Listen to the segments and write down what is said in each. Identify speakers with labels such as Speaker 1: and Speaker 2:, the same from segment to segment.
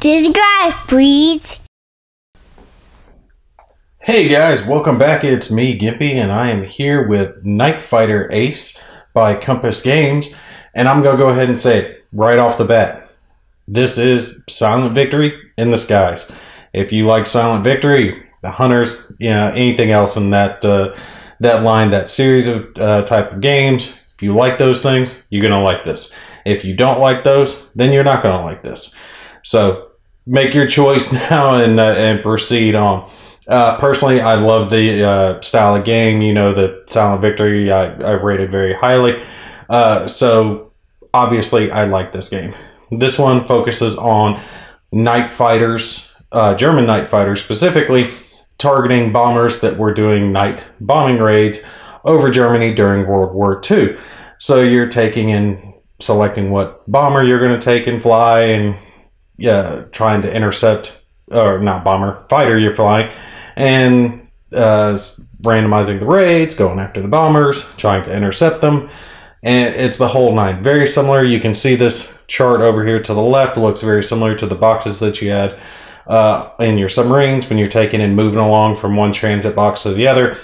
Speaker 1: Subscribe, please.
Speaker 2: Hey guys, welcome back. It's me, Gimpy, and I am here with Nightfighter Ace by Compass Games. And I'm going to go ahead and say it right off the bat. This is Silent Victory in the skies. If you like Silent Victory, the Hunters, anything else in that that line, that series of type of games, if you like those things, you're going to like this. If you don't like those, then you're not going to like this. So make your choice now and proceed on. Personally, I love the style of game. The Silent Victory I rated very highly. So obviously I like this game. This one focuses on night fighters, German night fighters specifically, targeting bombers that were doing night bombing raids over Germany during World War II. So you're taking and selecting what bomber you're going to take and fly, and trying to intercept, or not bomber, fighter you're flying, and randomizing the raids, going after the bombers, trying to intercept them, and it's the whole nine. Very similar. You can see this chart over here to the left looks very similar to the boxes that you had in your submarines when you're taking and moving along from one transit box to the other.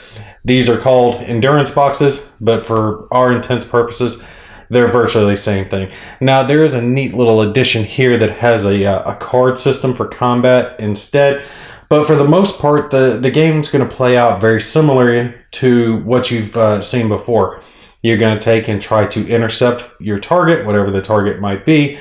Speaker 2: These are called endurance boxes, but for our intents purposes, they're virtually the same thing. Now, there is a neat little addition here that has a card system for combat instead. But for the most part, the game's going to play out very similarly to what you've seen before. You're going to take and try to intercept your target, whatever the target might be.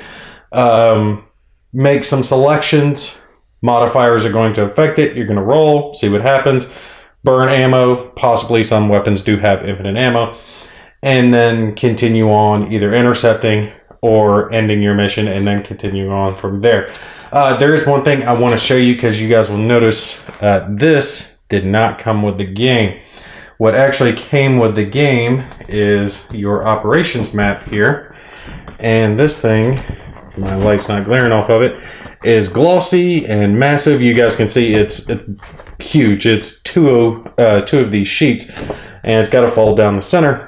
Speaker 2: Make some selections. Modifiers are going to affect it. You're going to roll, see what happens. Burn ammo. Possibly some weapons do have infinite ammo. And then continue on either intercepting or ending your mission, and then continue on from there. There is one thing I want to show you, because you guys will notice this did not come with the game. What actually came with the game is your operations map here. And this thing, my light's not glaring off of it, is glossy and massive. You guys can see it's huge. It's two of these sheets, and it's got to fold down the center.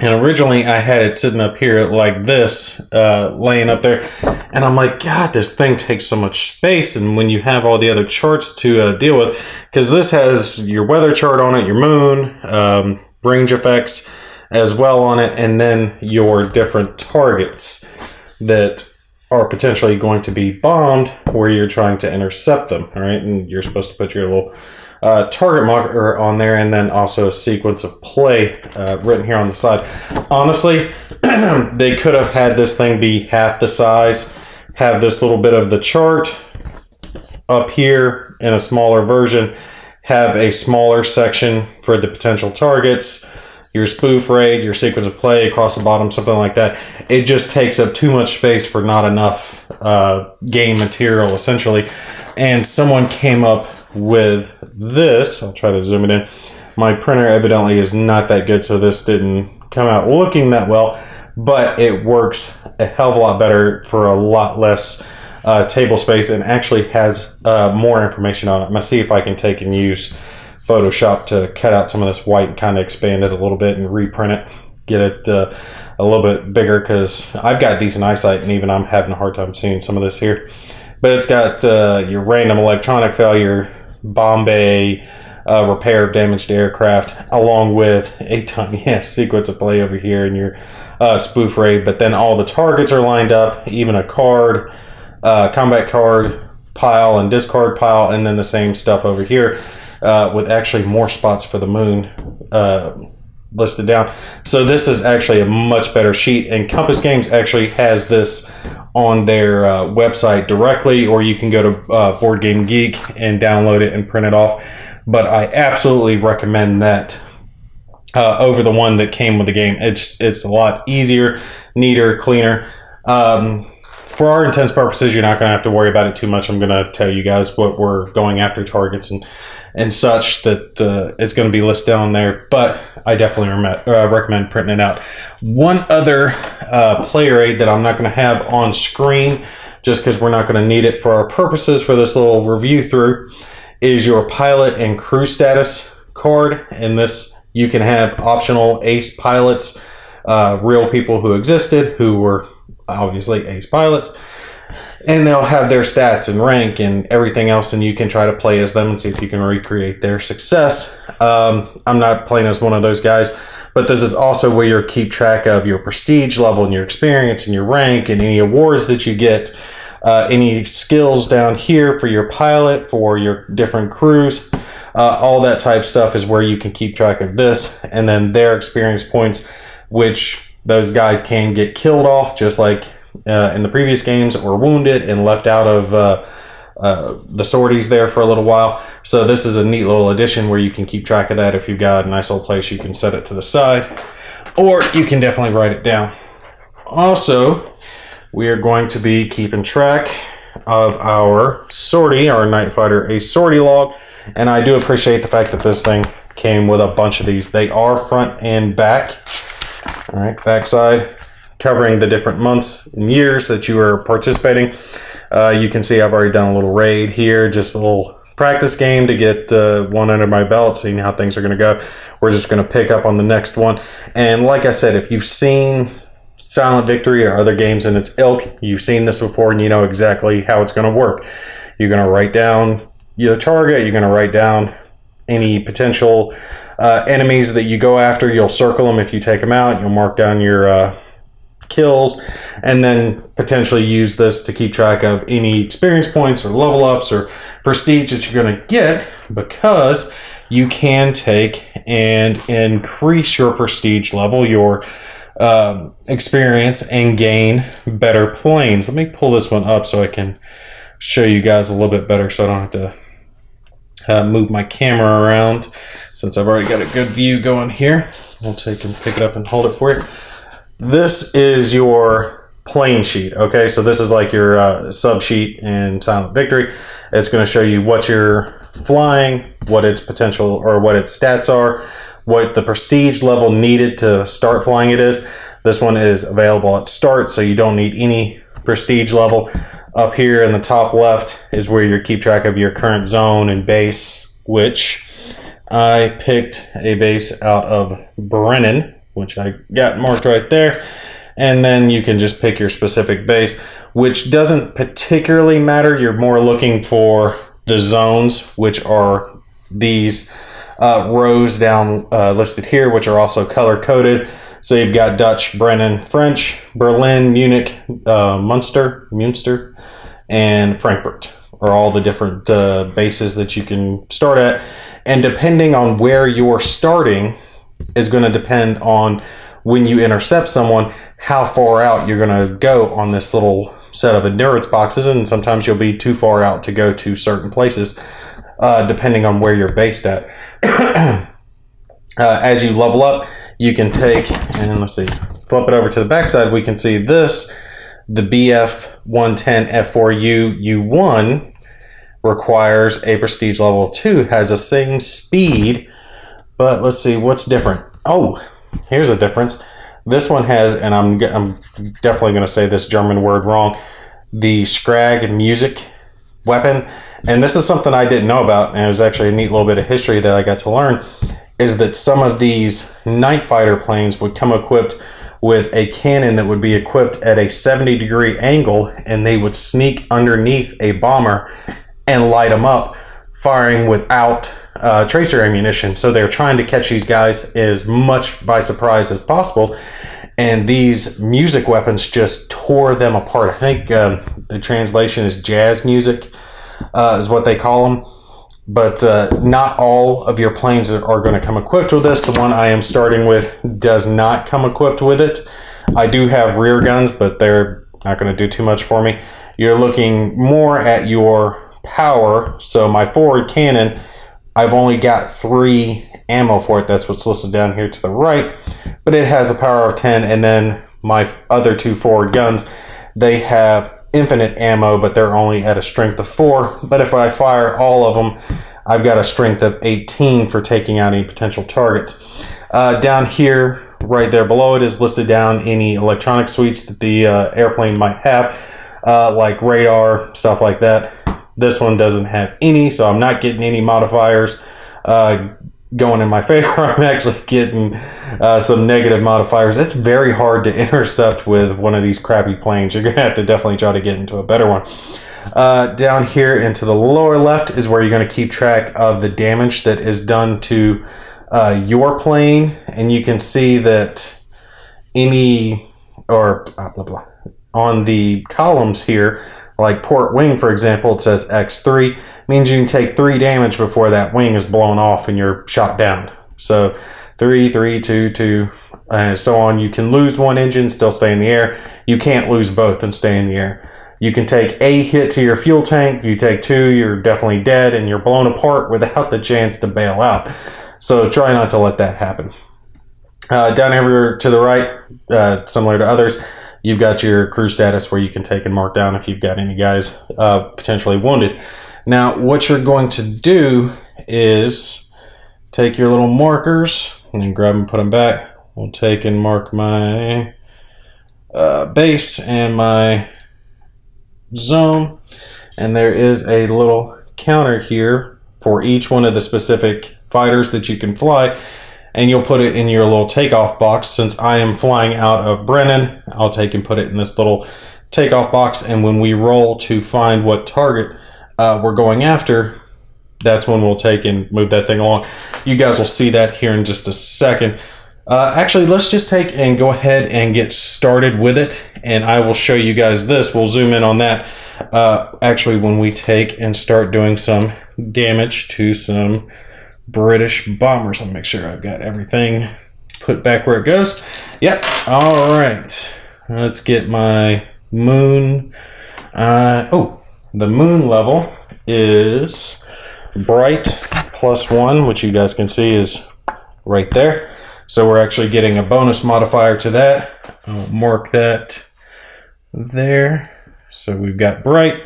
Speaker 2: And originally I had it sitting up here like this, laying up there. And I'm like, God, this thing takes so much space. And when you have all the other charts to deal with, because this has your weather chart on it, your moon, range effects as well on it, and then your different targets that are potentially going to be bombed where you're trying to intercept them, all right? And you're supposed to put your little target marker on there, and then also a sequence of play written here on the side. Honestly, they could have had this thing be half the size, have this little bit of the chart up here in a smaller version, have a smaller section for the potential targets, your spoof raid, your sequence of play across the bottom, something like that. It just takes up too much space for not enough game material, essentially. And someone came up with this. I'll try to zoom it in. My printer evidently is not that good, so this didn't come out looking that well, but it works a hell of a lot better for a lot less table space, and actually has more information on it. I'm going to see if I can take and use Photoshop to cut out some of this white and kind of expand it a little bit and reprint it, get it a little bit bigger, because I've got decent eyesight, and even I'm having a hard time seeing some of this here. But it's got your random electronic failure, bomb bay, repair of damaged aircraft, along with a tiny sequence of play over here in your spoof raid. But then all the targets are lined up, even a card, combat card pile and discard pile, and then the same stuff over here with actually more spots for the moon listed down. So this is actually a much better sheet, and Compass Games actually has this on their website directly, or you can go to Board Game Geek and download it and print it off. But I absolutely recommend that over the one that came with the game. It's a lot easier, neater, cleaner. For our intents purposes, you're not going to have to worry about it too much. I'm going to tell you guys what we're going after, targets and such, that it's going to be listed on there, but I definitely recommend printing it out. One other player aid that I'm not going to have on screen, just because we're not going to need it for our purposes for this little review through, is your pilot and crew status card. In this, you can have optional ace pilots, real people who existed, who were obviously ace pilots, and they'll have their stats and rank and everything else, and you can try to play as them and see if you can recreate their success. I'm not playing as one of those guys, but this is also where you keep track of your prestige level and your experience and your rank and any awards that you get, any skills down here for your pilot, for your different crews. All that type stuff is where you can keep track of this, and then their experience points, which those guys can get killed off just like in the previous games, or wounded and left out of the sorties there for a little while. So this is a neat little addition where you can keep track of that. If you've got a nice little place, you can set it to the side, or you can definitely write it down. Also, we are going to be keeping track of our sortie, our Nightfighter Ace Sortie Log, and I do appreciate the fact that this thing came with a bunch of these. They are front and back. All right, backside, covering the different months and years that you are participating. You can see I've already done a little raid here, just a little practice game to get one under my belt, seeing how things are going to go. We're just going to pick up on the next one. And like I said, if you've seen Silent Victory or other games in its ilk, you've seen this before and you know exactly how it's going to work. You're going to write down your target, you're going to write down any potential enemies that you go after. You'll circle them if you take them out. You'll mark down your kills, and then potentially use this to keep track of any experience points or level ups or prestige that you're going to get, because you can take and increase your prestige level, your experience, and gain better planes. Let me pull this one up so I can show you guys a little bit better, so I don't have to move my camera around, since I've already got a good view going here. We'll take and pick it up and hold it for you. This is your plane sheet. Okay, so this is like your sub sheet in Silent Victory. It's going to show you what you're flying, what its potential or what its stats are, what the prestige level needed to start flying it is. This one is available at start, so you don't need any prestige level. Up here in the top left is where you keep track of your current zone and base, which I picked a base out of Brennan, which I got marked right there. And then you can just pick your specific base, which doesn't particularly matter. You're more looking for the zones, which are these rows down listed here, which are also color coded. So you've got Dutch, Brennan, French, Berlin, Munich, Munster, and Frankfurt are all the different bases that you can start at. And depending on where you're starting is going to depend on, when you intercept someone, how far out you're going to go on this little set of endurance boxes. And sometimes you'll be too far out to go to certain places, depending on where you're based at. As you level up, you can take, and let's see, flip it over to the backside, we can see this, the BF-110 F4U U1 requires a prestige level 2, has the same speed, but let's see what's different. Oh, here's a difference. This one has, and I'm definitely going to say this German word wrong, the Schrag music weapon. And this is something I didn't know about, and it was actually a neat little bit of history that I got to learn, is that some of these Nightfighter planes would come equipped with a cannon that would be equipped at a 70-degree angle, and they would sneak underneath a bomber and light them up, firing without tracer ammunition. So they're trying to catch these guys as much by surprise as possible, and these music weapons just tore them apart. I think the translation is jazz music is what they call them. But not all of your planes are going to come equipped with this. The one I am starting with does not come equipped with it. I do have rear guns, but they're not going to do too much for me. You're looking more at your power. So my forward cannon, I've only got 3 ammo for it. That's what's listed down here to the right. But it has a power of 10. And then my other 2 forward guns, they have infinite ammo, but they're only at a strength of 4. But if I fire all of them, I've got a strength of 18 for taking out any potential targets. Down here, right there below it, is listed down any electronic suites that the airplane might have, like radar, stuff like that. This one doesn't have any, so I'm not getting any modifiers. going in my favor. I'm actually getting some negative modifiers. It's very hard to intercept with one of these crappy planes. You're going to have to definitely try to get into a better one. Down here into the lower left is where you're going to keep track of the damage that is done to your plane. And you can see that on the columns here, like port wing, for example, it says X3. Means you can take 3 damage before that wing is blown off and you're shot down. So 3, 3, 2, 2, and so on. You can lose 1 engine, still stay in the air. You can't lose both and stay in the air. You can take a hit to your fuel tank. You take 2, you're definitely dead and you're blown apart without the chance to bail out. So try not to let that happen. Down here to the right, similar to others, you've got your crew status where you can take and mark down if you've got any guys potentially wounded. Now, what you're going to do is take your little markers and then grab them and put them back. We'll take and mark my base and my zone. And there is a little counter here for each one of the specific fighters that you can fly. And you'll put it in your little takeoff box. Since I am flying out of Brennan, I'll take and put it in this little takeoff box. And when we roll to find what target we're going after, that's when we'll take and move that thing along. You guys will see that here in just a second. Actually, let's just take and go ahead and get started with it. And I will show you guys this. We'll zoom in on that. Actually, when we take and start doing some damage to some British bombers. Let me make sure I've got everything put back where it goes. Yep. All right. Let's get my moon. The moon level is bright +1, which you guys can see is right there. So we're actually getting a bonus modifier to that. I'll mark that there. So we've got bright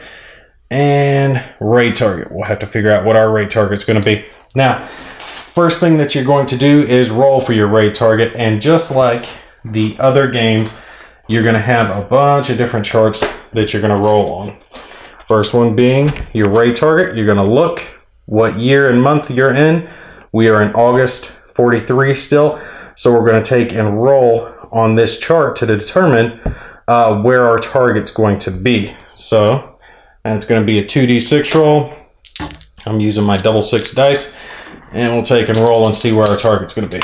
Speaker 2: and raid target. We'll have to figure out what our raid target's going to be. Now, first thing that you're going to do is roll for your raid target, and just like the other games, you're going to have a bunch of different charts that you're going to roll on. First one being your raid target. You're going to look what year and month you're in. We are in August 43 still, so we're going to take and roll on this chart to determine where our target's going to be. So, and it's going to be a 2d6 roll. I'm using my double 6 dice, and we'll take and roll and see where our target's going to be.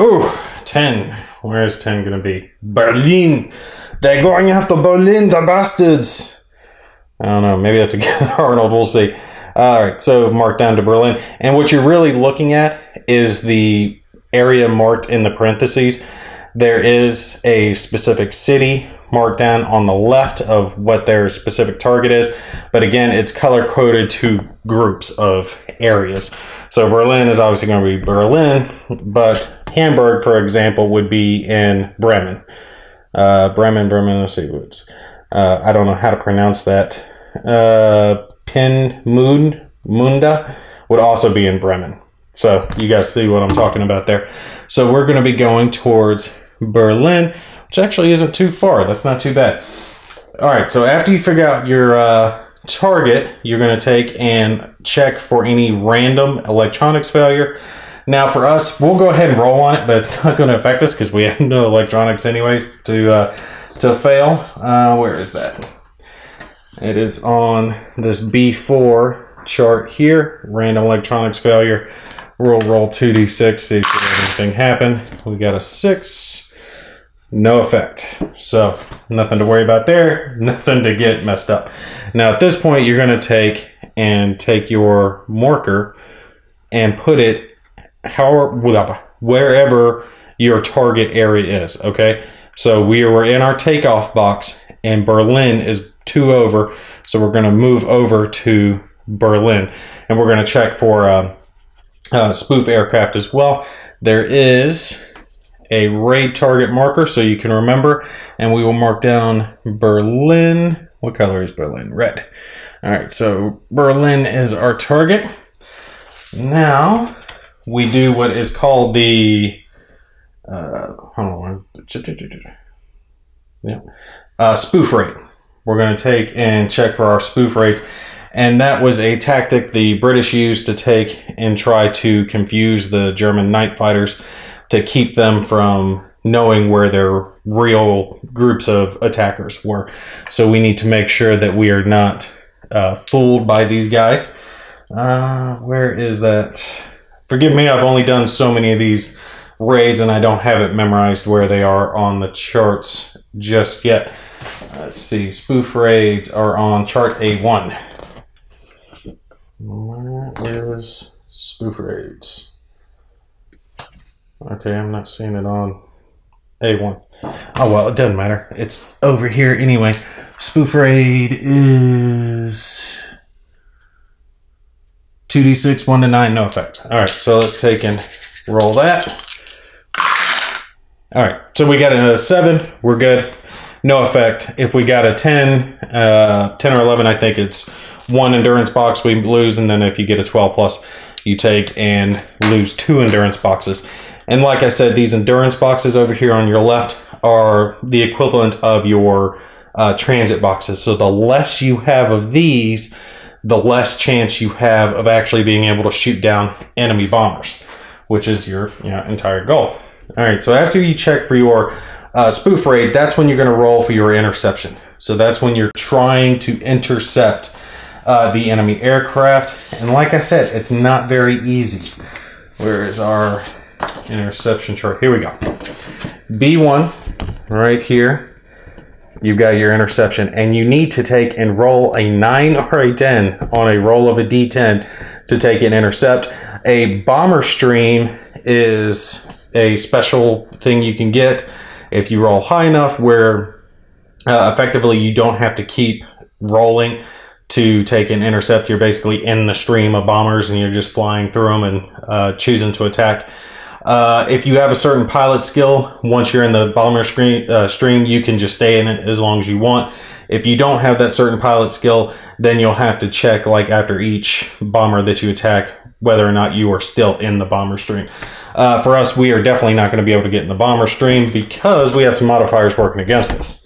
Speaker 2: Ooh, 10. Where is 10 going to be? Berlin. They're going after Berlin, the bastards. I don't know. Maybe that's a good Arnold. We'll see. All right, so mark down to Berlin. And what you're really looking at is the area marked in the parentheses. There is a specific city marked down on the left of what their specific target is. But again, it's color-coded to groups of areas. So Berlin is obviously going to be Berlin, but Hamburg, for example, would be in Bremen. Bremen, let's see. I don't know how to pronounce that. Munda would also be in Bremen. So you guys see what I'm talking about there. So we're going to be going towards Berlin, which actually isn't too far. That's not too bad. All right, so after you figure out your target, you're going to take and check for any random electronics failure. Now for us, we'll go ahead and roll on it, but it's not going to affect us because we have no electronics anyways to fail. Where is that? It is on this B4 chart here. Random electronics failure. We'll roll 2d6, see if anything happen. We got a 6. No effect. So nothing to worry about there. Nothing to get messed up. Now at this point, you're going to take your marker and put it wherever your target area is. Okay. So we were in our takeoff box, and Berlin is 2 over. So we're going to move over to Berlin, and we're going to check for spoof aircraft as well. There is a raid target marker, so you can remember, and we will mark down Berlin. What color is Berlin? Red. All right, so Berlin is our target. Now we do what is called the spoof rate. We're going to take and check for our spoof rates, And that was a tactic the British used to take and try to confuse the German night fighters to keep them from knowing where their real groups of attackers were. So we need to make sure that we are not fooled by these guys. Where is that? Forgive me, I've only done so many of these raids and I don't have it memorized where they are on the charts just yet. Let's see, spoof raids are on chart A1. Where is spoof raids? Okay, I'm not seeing it on A1. Oh well, it doesn't matter. It's over here anyway. Spoof raid is 2d6, 1 to 9, no effect. Alright, so let's take and roll that. Alright, so we got a 7, we're good. No effect. If we got a 10 or 11, I think it's 1 endurance box we lose, and then if you get a 12 plus, you take and lose 2 endurance boxes. And like I said, these endurance boxes over here on your left are the equivalent of your transit boxes. So the less you have of these, the less chance you have of actually being able to shoot down enemy bombers, which is your entire goal. All right, so after you check for your spoof raid, that's when you're going to roll for your interception. So that's when you're trying to intercept the enemy aircraft. And like I said, it's not very easy. Where is our interception chart? Here we go. B1, right here. You've got your interception, and you need to take and roll a 9 or a 10 on a roll of a D10 to take and intercept. A bomber stream is a special thing you can get if you roll high enough where effectively you don't have to keep rolling to take and intercept. You're basically in the stream of bombers and you're just flying through them and choosing to attack. If you have a certain pilot skill, once you're in the bomber stream, you can just stay in it as long as you want. If you don't have that certain pilot skill, then you'll have to check, like after each bomber that you attack, whether or not you are still in the bomber stream. For us, we are definitely not going to be able to get in the bomber stream because we have some modifiers working against us.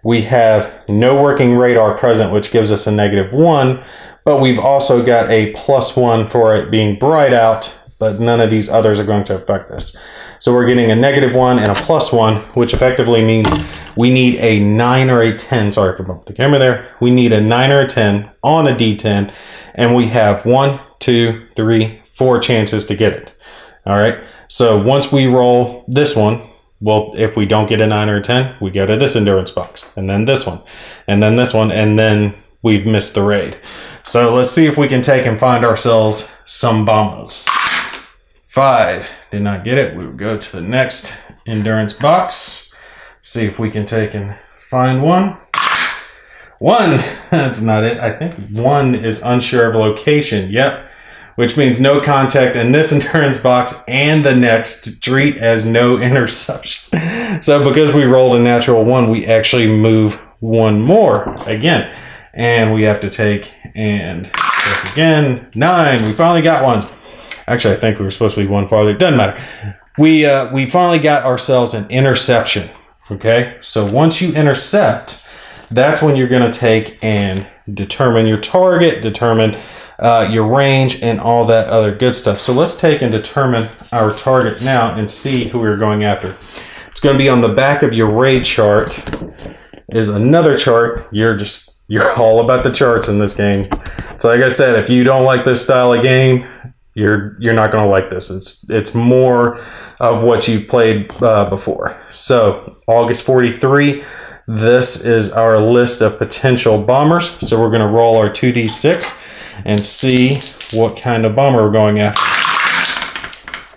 Speaker 2: We have no working radar present, which gives us a -1, but we've also got a +1 for it being bright out, but none of these others are going to affect us. So we're getting a -1 and a +1, which effectively means we need a 9 or a 10. Sorry for bumping the camera there. We need a 9 or a 10 on a D10, and we have 1, 2, 3, 4 chances to get it. All right. So once we roll this one, well, if we don't get a 9 or a 10, we go to this endurance box, and then this one, and then this one, and then we've missed the raid. So let's see if we can take and find ourselves some bombers. 5, did not get it. We will go to the next endurance box. See if we can take and find one. 1, that's not it. I think 1 is unsure of location. Yep. Which means no contact in this endurance box and the next. Treat as no interception. So because we rolled a natural 1, we actually move 1 more again. And we have to take and check again. 9, we finally got one. Actually, I think we were supposed to be 1 farther. Doesn't matter. We finally got ourselves an interception. Okay, so once you intercept, that's when you're going to take and determine your target, determine your range, and all that other good stuff. So let's take and determine our target now and see who we're going after. It's going to be on the back of your raid chart. Is another chart. You're all about the charts in this game. So like I said, if you don't like this style of game, you're not going to like this. It's more of what you've played before. So August 43. This is our list of potential bombers. So we're going to roll our 2d6 and see what kind of bomber we're going after.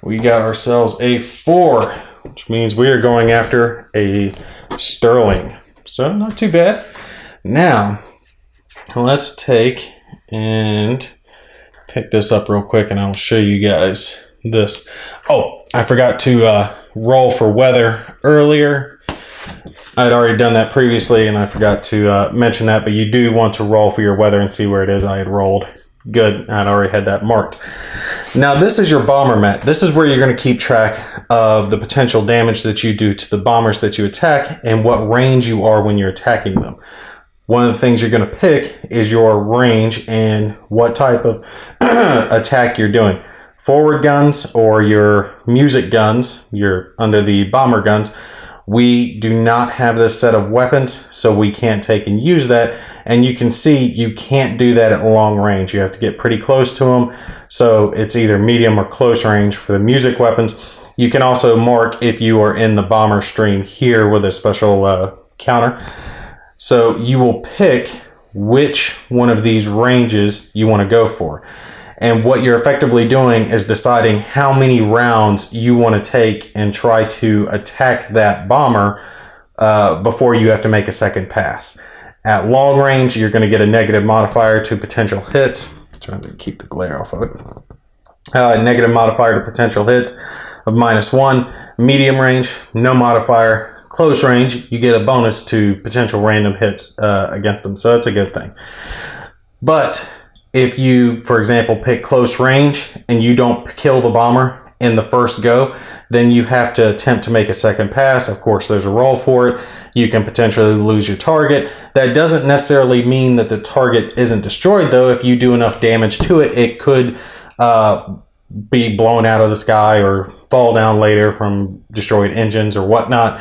Speaker 2: We got ourselves a 4, which means we are going after a Sterling. So not too bad. Now, let's take and pick this up real quick and I'll show you guys this. Oh, I forgot to roll for weather earlier. I'd already done that previously and I forgot to mention that, but you do want to roll for your weather and see where it is. I had rolled good. I'd already had that marked. Now this is your bomber mat. This is where you're going to keep track of the potential damage that you do to the bombers that you attack and what range you are when you're attacking them. one of the things you're going to pick is your range and what type of attack you're doing. Forward guns or your music guns, you're under the bomber guns, we do not have this set of weapons, so we can't take and use that. And you can see you can't do that at long range. You have to get pretty close to them. So it's either medium or close range for the music weapons. You can also mark if you are in the bomber stream here with a special counter. So you will pick which one of these ranges you want to go for. And what you're effectively doing is deciding how many rounds you want to take and try to attack that bomber before you have to make a second pass. At long range, you're going to get a negative modifier to potential hits. I'm trying to keep the glare off of it. Negative modifier to potential hits of -1. Medium range, no modifier. Close range, you get a bonus to potential random hits against them. So that's a good thing. But if you, for example, pick close range and you don't kill the bomber in the first go, then you have to attempt to make a second pass. Of course, there's a roll for it. You can potentially lose your target. That doesn't necessarily mean that the target isn't destroyed, though. If you do enough damage to it, it could be blown out of the sky or fall down later from destroyed engines or whatnot.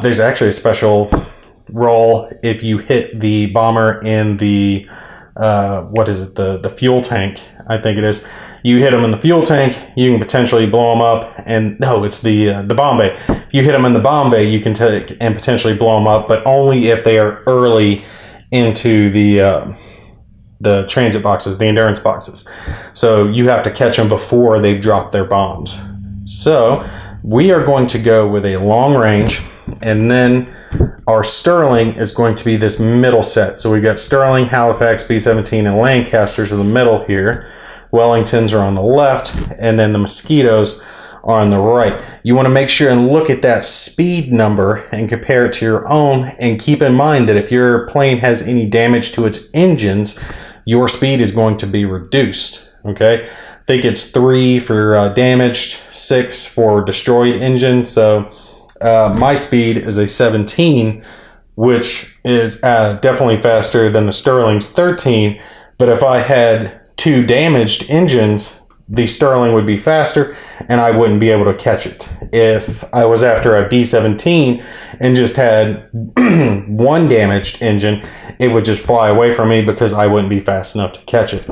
Speaker 2: There's actually a special roll if you hit the bomber in the what is it, the fuel tank, I think it is. You hit them in the fuel tank, you can potentially blow them up. And no, it's the bomb bay. If you hit them in the bomb bay, you can take and potentially blow them up, but only if they are early into the transit boxes, the endurance boxes. So you have to catch them before they've dropped their bombs. So we are going to go with a long range, and then our Sterling is going to be this middle set. So we've got Sterling, Halifax, B-17, and Lancasters in the middle here. Wellingtons are on the left, and then the Mosquitoes are on the right. You want to make sure and look at that speed number and compare it to your own, and keep in mind that if your plane has any damage to its engines, your speed is going to be reduced. Okay, I think it's 3 for damaged, 6 for destroyed engine. So my speed is a 17, which is definitely faster than the Sterling's 13. But if I had 2 damaged engines, the Sterling would be faster and I wouldn't be able to catch it. If I was after a B-17 and just had 1 damaged engine, it would just fly away from me because I wouldn't be fast enough to catch it.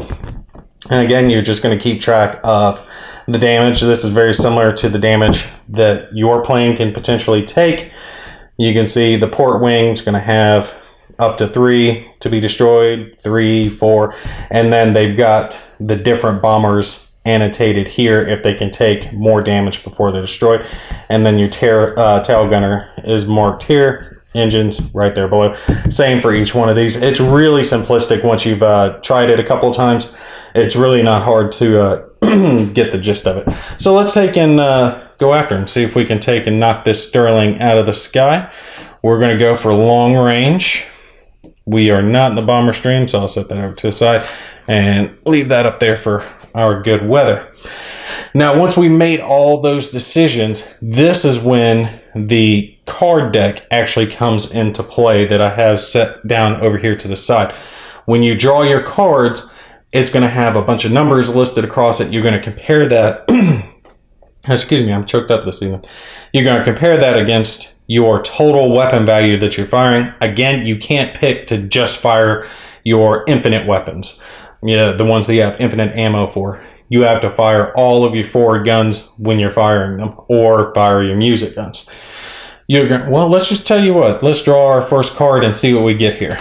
Speaker 2: And again, you're just going to keep track of the damage. This is very similar to the damage that your plane can potentially take. You can see the port wing is going to have up to 3 to be destroyed, 3, 4, and then they've got the different bombers annotated here if they can take more damage before they're destroyed. And then your tail gunner is marked here, engines right there below. Same for each one of these. It's really simplistic once you've tried it a couple of times. It's really not hard to get the gist of it. So let's take and go after him, see if we can take and knock this Sterling out of the sky. We're going to go for long range. We are not in the bomber stream, so I'll set that over to the side and leave that up there for our good weather. Now, once we made all those decisions, this is when the card deck actually comes into play that I have set down over here to the side. When you draw your cards, it's going to have a bunch of numbers listed across it. You're going to compare that. Excuse me, I'm choked up this evening. You're going to compare that against your total weapon value that you're firing. Again, you can't pick to just fire your infinite weapons. Yeah, the ones that you have infinite ammo for. You have to fire all of your forward guns when you're firing them, or fire your music guns. You're going, well, let's just tell you what. Let's draw our first card and see what we get here.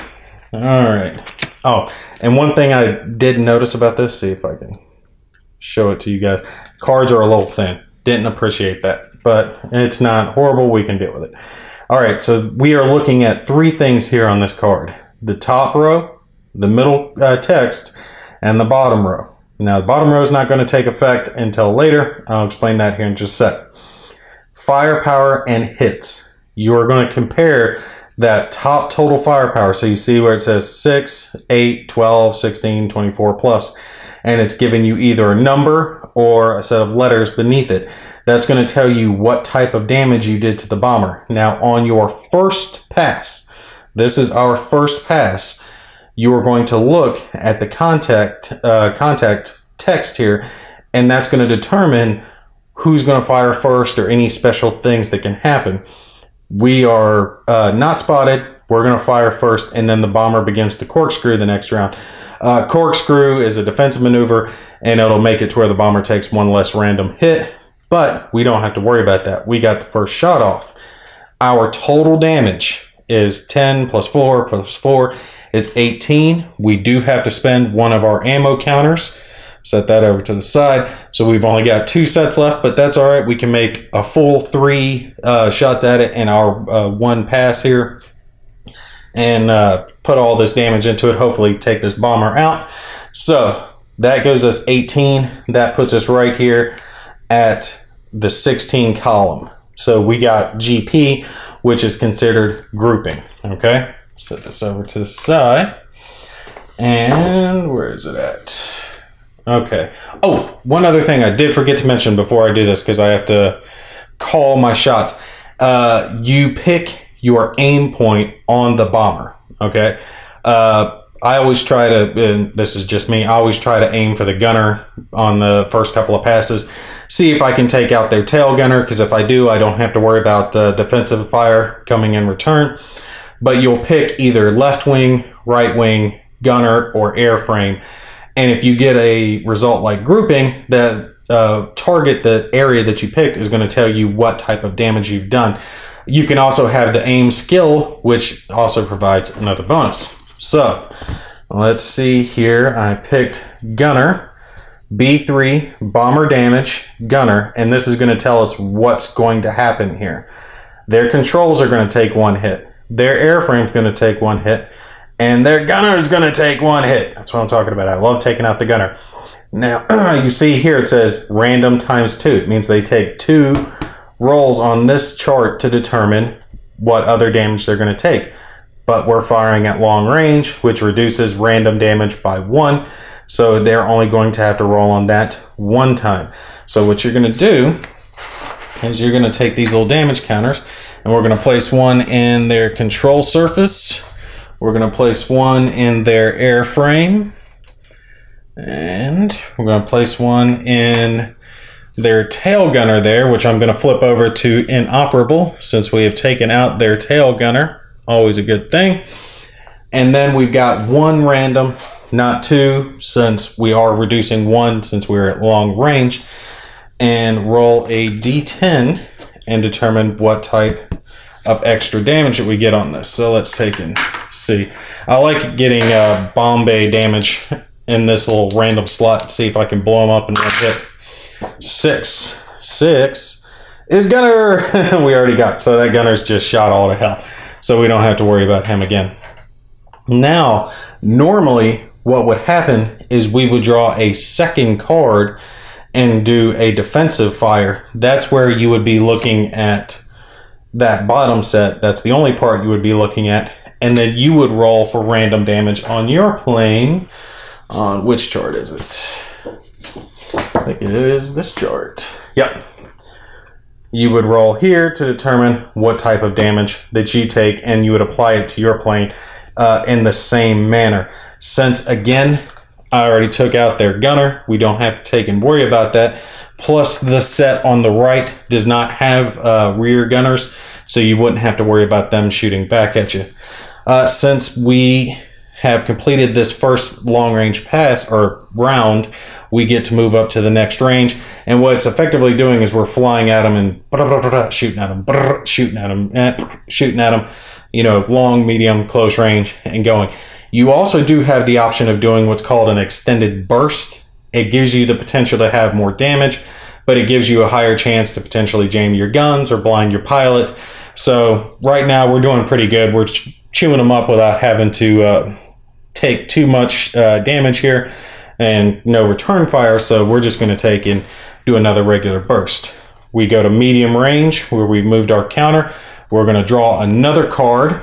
Speaker 2: All right. Oh, and one thing I did notice about this, see if I can show it to you guys. Cards are a little thin. Didn't appreciate that, but it's not horrible. We can deal with it. All right, so we are looking at 3 things here on this card. The top row, the middle text, and the bottom row. Now, the bottom row is not going to take effect until later. I'll explain that here in just a sec. Firepower and hits. You are going to compare that top total firepower. So you see where it says 6, 8, 12, 16, 24 plus. And it's giving you either a number or a set of letters beneath it. That's going to tell you what type of damage you did to the bomber. Now, on your first pass, This is our first pass. You are going to look at the contact text here, and that's going to determine who's going to fire first or any special things that can happen. We are not spotted. We're going to fire first, and then the bomber begins to corkscrew the next round. Corkscrew is a defensive maneuver, and it'll make it to where the bomber takes one less random hit, but we don't have to worry about that. We got the first shot off. Our total damage is 10 plus 4 plus 4 is 18. We do have to spend one of our ammo counters. Set that over to the side. So we've only got 2 sets left, but that's all right. We can make a full 3 shots at it in our 1 pass here, and put all this damage into it, hopefully take this bomber out. So that gives us 18. That puts us right here at the 16 column. So we got GP, which is considered grouping. Okay, set this over to the side. And where is it at? Okay. Oh, one other thing I did forget to mention before I do this, because I have to call my shots. You pick your aim point on the bomber. Okay. I always try to, and this is just me, I always try to aim for the gunner on the first couple of passes. See if I can take out their tail gunner, because if I do, I don't have to worry about defensive fire coming in return. But you'll pick either left wing, right wing, gunner, or airframe. And if you get a result like grouping, the target, the area that you picked, is going to tell you what type of damage you've done. You can also have the aim skill, which also provides another bonus. So let's see here. I picked gunner, B3, bomber damage, gunner, and this is going to tell us what's going to happen here. Their controls are going to take 1 hit. Their airframe is going to take 1 hit. And their gunner is going to take 1 hit. That's what I'm talking about. I love taking out the gunner. Now, you see here it says random times 2. It means they take 2 rolls on this chart to determine what other damage they're going to take. But we're firing at long range, which reduces random damage by 1. So they're only going to have to roll on that 1 time. So what you're going to do is you're going to take these little damage counters, and we're going to place 1 in their control surface. We're going to place 1 in their airframe, and we're going to place 1 in their tail gunner there, which I'm going to flip over to inoperable since we have taken out their tail gunner. Always a good thing. And then we've got 1 random, not 2, since we are reducing 1 since we're at long range, and roll a d10 and determine what type of extra damage that we get on this. So let's take and see. I like getting Bombay damage in this little random slot. See if I can blow them up in 1 hit. 6. 6 is gunner. We already got. So that gunner's just shot all to hell. So we don't have to worry about him again. Now, normally what would happen is we would draw a second card and do a defensive fire. That's where you would be looking at that bottom set. That's the only part you would be looking at. And then you would roll for random damage on your plane. On which chart is it? I think it is this chart. Yep. You would roll here to determine what type of damage that you take, and you would apply it to your plane in the same manner. Since, again, I already took out their gunner, we don't have to take and worry about that. Plus, the set on the right does not have rear gunners, so you wouldn't have to worry about them shooting back at you. Since we have completed this first long-range pass, or round, we get to move up to the next range. And what it's effectively doing is we're flying at them and shooting at them, shooting at them, shooting at them, you know, long, medium, close range, and going. You also do have the option of doing what's called an extended burst. It gives you the potential to have more damage, but it gives you a higher chance to potentially jam your guns or blind your pilot. So right now we're doing pretty good. We're chewing them up without having to take too much damage here and no return fire, so we're just going to take and do another regular burst. We go to medium range where we've moved our counter. We're going to draw another card.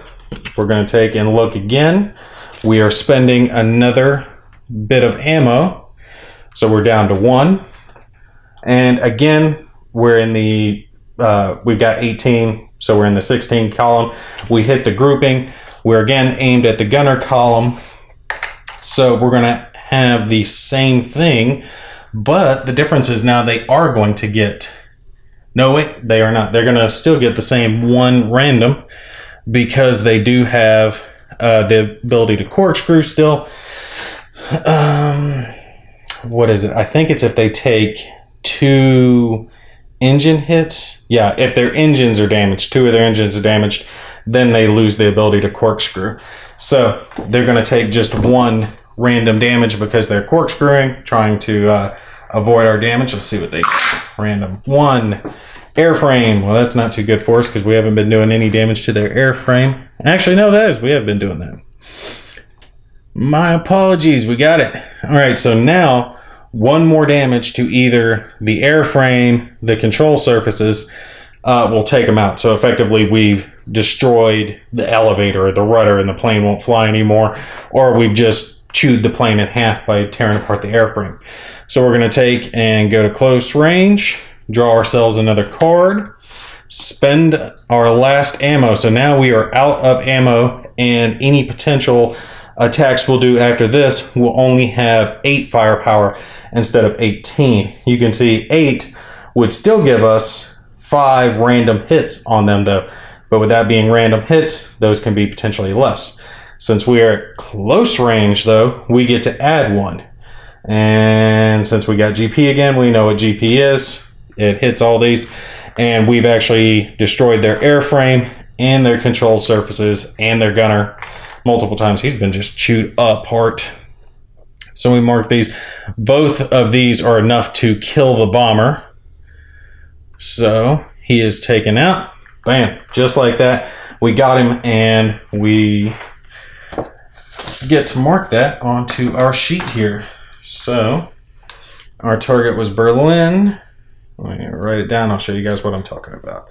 Speaker 2: We're going to take and look again. We are spending another bit of ammo, so we're down to 1. And again, we're in the we've got 18, So we're in the 16 column. We hit the grouping. We're again aimed at the gunner column. So we're going to have the same thing, but the difference is now they are going to get, no wait, they are not. They're going to still get the same one random because they do have the ability to corkscrew still. What is it? I think it's if they take 2 engine hits. Yeah, if their engines are damaged, 2 of their engines are damaged, then they lose the ability to corkscrew. So they're going to take just 1 random damage because they're corkscrewing, trying to avoid our damage. Let's see what they get. Random 1. Airframe. Well, that's not too good for us because we haven't been doing any damage to their airframe. Actually, no, that is. We have been doing that. My apologies. We got it. All right, so now 1 more damage to either the airframe, the control surfaces, will take them out. So effectively, we've destroyed the elevator or the rudder and the plane won't fly anymore, or we've just chewed the plane in half by tearing apart the airframe. So we're going to take and go to close range, draw ourselves another card, spend our last ammo. So now we are out of ammo, and any potential attacks we'll do after this will only have 8 firepower instead of 18. You can see 8 would still give us 5 random hits on them though. But with that being random hits, those can be potentially less. Since we are at close range though, we get to add 1. And since we got GP again, we know what GP is. It hits all these. And we've actually destroyed their airframe and their control surfaces and their gunner multiple times. He's been just chewed apart. So we mark these. Both of these are enough to kill the bomber. So he is taken out. Bam, just like that. We got him, and we get to mark that onto our sheet here. So our target was Berlin. Let me write it down. I'll show you guys what I'm talking about.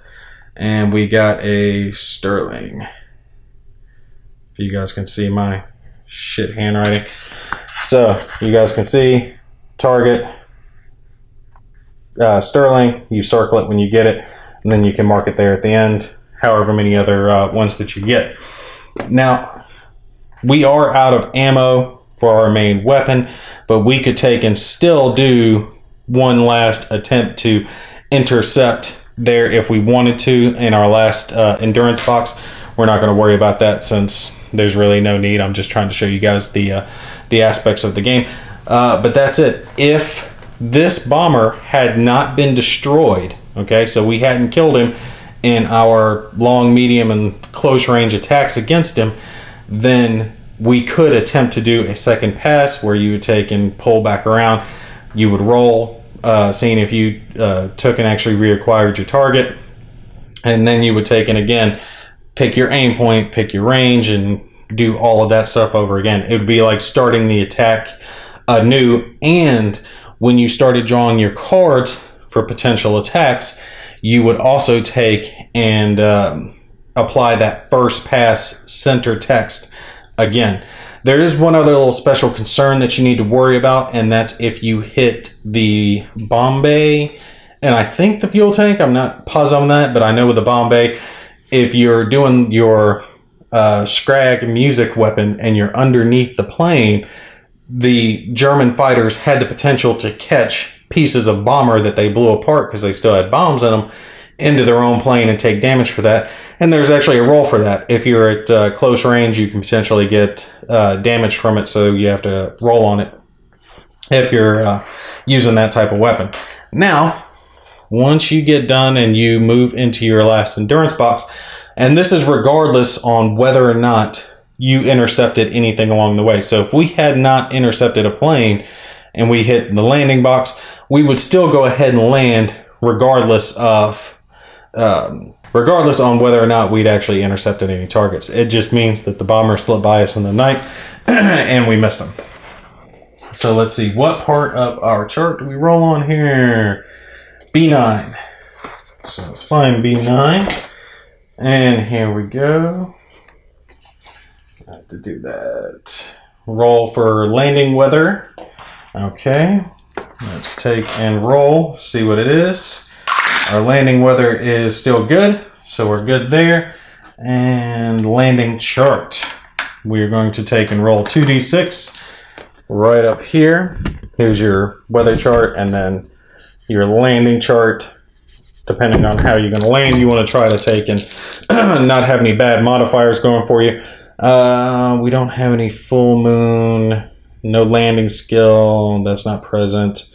Speaker 2: And we got a Sterling. If you guys can see my shit handwriting. So you guys can see target Sterling. You circle it when you get it, and then you can mark it there at the end, however many other ones that you get. Now, we are out of ammo for our main weapon, but we could take and still do one last attempt to intercept there if we wanted to in our last endurance box. We're not going to worry about that since there's really no need. I'm just trying to show you guys the aspects of the game. But that's it. If this bomber had not been destroyed, okay, so we hadn't killed him in our long, medium, and close range attacks against him, then we could attempt to do a second pass where you would take and pull back around. You would roll, seeing if you took and actually reacquired your target, and then you would take and again pick your aim point, pick your range, and do all of that stuff over again. It would be like starting the attack anew, and when you started drawing your cards for potential attacks, you would also take and apply that first pass center text again. There is one other little special concern that you need to worry about, and that's if you hit the bomb bay, and I think the fuel tank, I'm not positive on that, but I know with the bomb bay, if you're doing your Scrag music weapon and you're underneath the plane, the German fighters had the potential to catch pieces of bomber that they blew apart because they still had bombs in them into their own plane and take damage for that. And there's actually a roll for that. If you're at close range, you can potentially get damage from it, so you have to roll on it if you're using that type of weapon. Now, once you get done and you move into your last endurance box, and this is regardless on whether or not you intercepted anything along the way. So if we had not intercepted a plane and we hit the landing box, we would still go ahead and land regardless of regardless on whether or not we'd actually intercepted any targets. It just means that the bomber slipped by us in the night and we missed them. So let's see, what part of our chart do we roll on here? B9. So let's find B9. And here we go. I have to do that. Roll for landing weather. Okay. Let's take and roll. See what it is. Our landing weather is still good. So we're good there. And landing chart. We're going to take and roll 2d6 right up here. Here's your weather chart and then your landing chart. Depending on how you're going to land, you want to try to take and not have any bad modifiers going for you. We don't have any full moon, no landing skill, that's not present.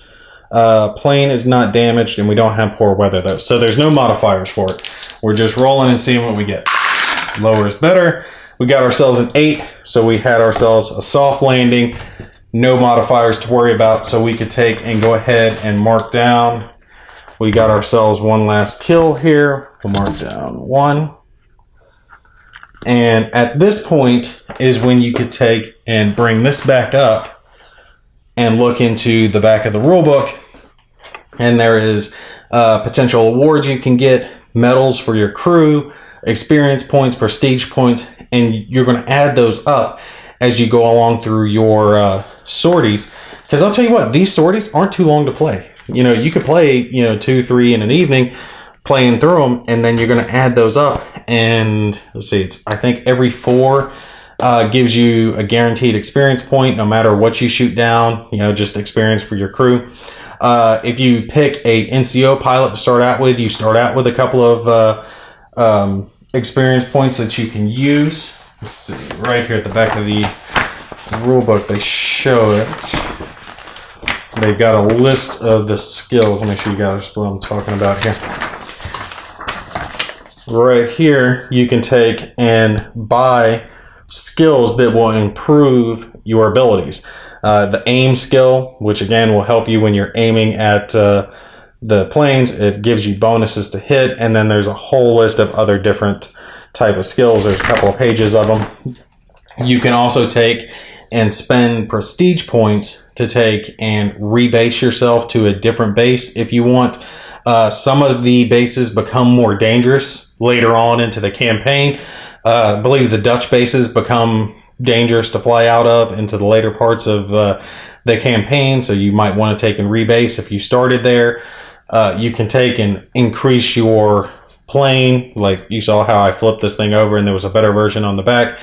Speaker 2: Plane is not damaged, and we don't have poor weather though, so there's no modifiers for it. We're just rolling and seeing what we get. Lower is better. We got ourselves an 8, so we had ourselves a soft landing, no modifiers to worry about, so we could take and go ahead and mark down. We got ourselves one last kill here. We'll mark down 1. And at this point is when you could take and bring this back up and look into the back of the rulebook. And there is potential awards you can get, medals for your crew, experience points, prestige points, and you're going to add those up as you go along through your sorties. Because I'll tell you what, these sorties aren't too long to play. You know, you could play, 2, 3 in an evening, playing through them, and then you're going to add those up. And let's see, I think every 4 gives you a guaranteed experience point, no matter what you shoot down. Just experience for your crew. If you pick a NCO pilot to start out with, you start out with a couple of experience points that you can use. Let's see, right here at the back of the rulebook, they show it. They've got a list of the skills. Let me show you guys what I'm talking about here. Right here, you can take and buy skills that will improve your abilities. The aim skill, which again will help you when you're aiming at the planes. It gives you bonuses to hit, and then there's a whole list of other different type of skills. There's a couple of pages of them. You can also take and spend prestige points to take and rebase yourself to a different base if you want. Some of the bases become more dangerous later on into the campaign. I believe the Dutch bases become dangerous to fly out of into the later parts of the campaign, so you might want to take and rebase if you started there. You can take and increase your plane, like you saw how I flipped this thing over and there was a better version on the back.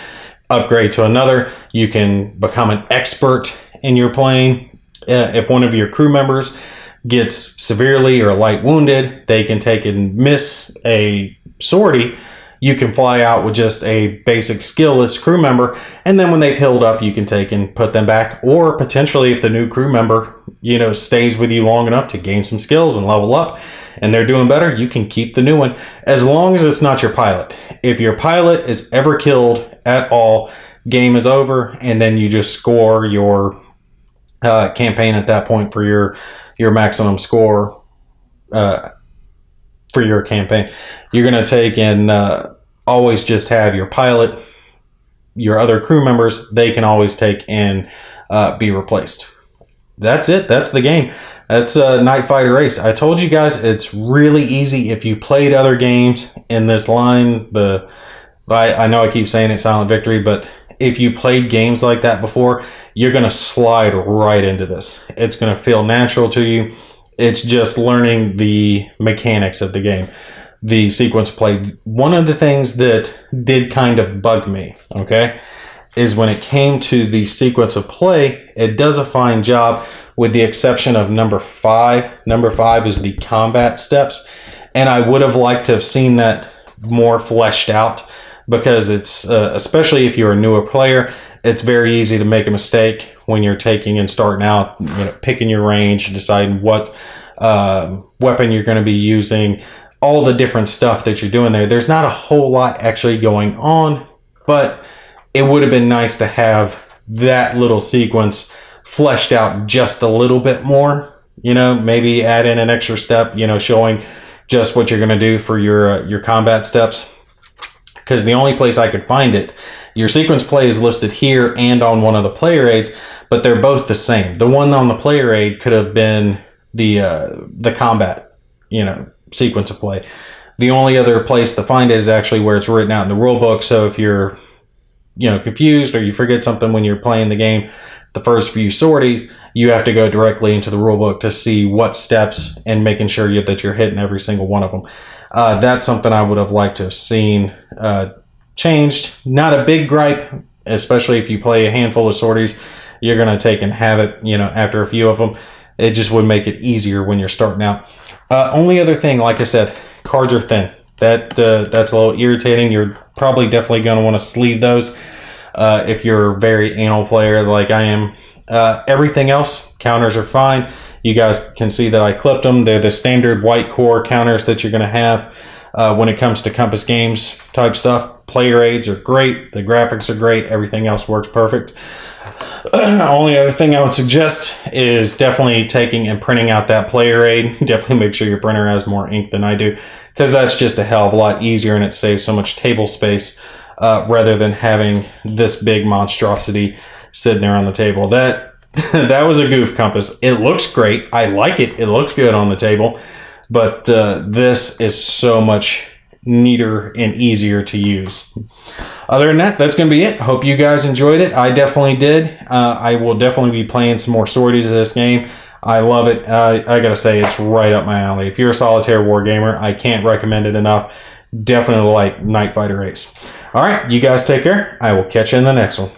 Speaker 2: Upgrade to another. You can become an expert in your plane. If one of your crew members gets severely or light wounded, they can take and miss a sortie. You can fly out with just a basic skillless crew member, and then when they've healed up, you can take and put them back. Or potentially, if the new crew member, stays with you long enough to gain some skills and level up, and they're doing better, you can keep the new one, as long as it's not your pilot. If your pilot is ever killed at all, game is over, and then you just score your campaign at that point for your maximum score for your campaign. You're going to take and always just have your pilot, your other crew members, they can always take and be replaced. That's it. That's the game. That's Nightfighter Ace. I told you guys it's really easy if you played other games in this line. I know I keep saying it, Silent Victory, but if you played games like that before, you're going to slide right into this. It's going to feel natural to you. It's just learning the mechanics of the game, the sequence play. One of the things that did kind of bug me, okay, is when it came to the sequence of play, it does a fine job with the exception of number 5. Number 5 is the combat steps, and I would have liked to have seen that more fleshed out, because it's, especially if you're a newer player, it's very easy to make a mistake when you're taking and starting out, picking your range, deciding what weapon you're going to be using, all the different stuff that you're doing there. There's not a whole lot actually going on, but it would have been nice to have that little sequence fleshed out just a little bit more. Maybe add in an extra step, showing just what you're going to do for your combat steps. Because the only place I could find it, your sequence play is listed here and on one of the player aids, but they're both the same. The one on the player aid could have been the combat, sequence of play. The only other place to find it is actually where it's written out in the rule book. So if you're, confused or you forget something when you're playing the game, the first few sorties, you have to go directly into the rule book to see what steps and making sure that you're hitting every single one of them. That's something I would have liked to have seen changed. Not a big gripe, especially if you play a handful of sorties. You're going to take and have it, you know, after a few of them. It just would make it easier when you're starting out. Only other thing, like I said, cards are thin. That's a little irritating. You're probably definitely going to want to sleeve those if you're a very anal player like I am. Everything else, counters are fine. You guys can see that I clipped them. They're the standard white core counters that you're going to have when it comes to Compass Games type stuff. Player aids are great. The graphics are great. Everything else works perfect. Only other thing I would suggest is definitely taking and printing out that player aid. Definitely make sure your printer has more ink than I do, because that's just a hell of a lot easier and it saves so much table space rather than having this big monstrosity sitting there on the table. That was a goof, Compass. It looks great. I like it. It looks good on the table, but this is so much neater and easier to use. Other than that, that's going to be it. Hope you guys enjoyed it. I definitely did. I will definitely be playing some more sorties of this game. I love it. I gotta say, it's right up my alley. If you're a solitaire war gamer, I can't recommend it enough. Definitely like Nightfighter Ace. All right, you guys take care. I will catch you in the next one.